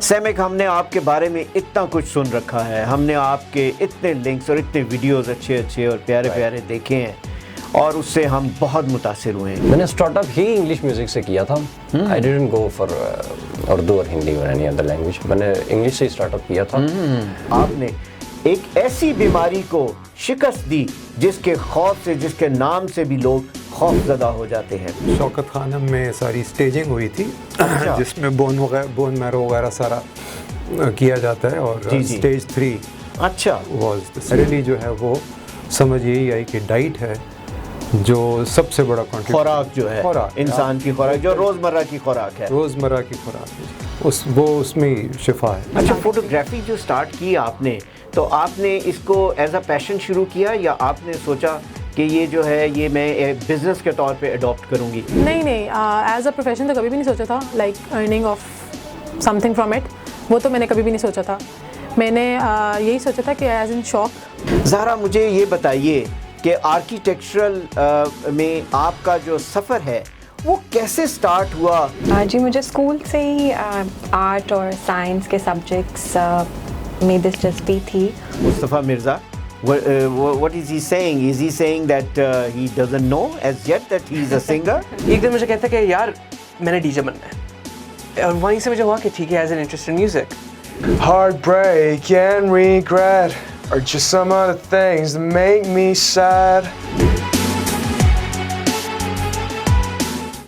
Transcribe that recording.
سیمک ہم نے آپ کے بارے میں اتنا کچھ سن رکھا ہے, ہم نے آپ کے اتنے لنکس اور اتنے ویڈیوز اچھے اور پیارے دیکھے ہیں اور اس سے ہم بہت متاثر ہوئے ہیں. میں نے اسٹارٹ اپ ہی انگلش میوزک سے کیا تھا. I didn't go for Urdu اور ہندی اور اینی ادر لینگویج. میں نے انگلش سے اسٹارٹ اپ کیا تھا. آپ نے ایک ایسی بیماری کو شکست دی جس کے خوف سے, جس کے نام سے بھی لوگ خوف زدہ ہو جاتے ہیں. شوکت خانم میں ساری اسٹیجنگ ہوئی تھی جس میں بون میرو وغیرہ سارا کیا جاتا ہے, اور اسٹیج 3 اچھا واز سیرلی جو ہے وہ سمجھ یہی آئی کہ ڈائٹ ہے جو سب سے بڑا خوراک جو ہے انسان کی خوراک, جو روزمرہ کی خوراک ہے, روزمرہ کی خوراک ہے, اس میں شفا ہے. اچھا, فوٹوگرافی جو سٹارٹ کی آپ نے, تو آپ نے اس کو ایز اے پیشن شروع کیا یا آپ نے سوچا کہ یہ جو ہے یہ میں بزنس کے طور پہ اڈاپٹ کروں گی؟ نہیں, ایز اے پروفیشن تو کبھی بھی نہیں سوچا تھا, like earning of some thing from it, وہ تو میں نے کبھی بھی نہیں سوچا تھا. میں نے یہی سوچا تھا کہ ایز ان شوق. زہرا مجھے یہ بتائیے کہ آرکیٹیکچرل میں آپ کا جو سفر ہے وہ کیسے سٹارٹ ہوا؟ جی مجھے اسکول سے ہی آرٹ اور سائنس کے سبجیکٹس میں دلچسپی تھی. مصطفیٰ Mirza, what is he saying? Is he saying that he doesn't know as yet that he is a singer? ایک دن مجھے کہتا ہے کہ یار میں نے ڈی جے بننا ہے, اور وہیں سے مجھے ہوا کہ ٹھیک ہے, as an interest in music. Heartbreak and regret are just some of the things that make me sad.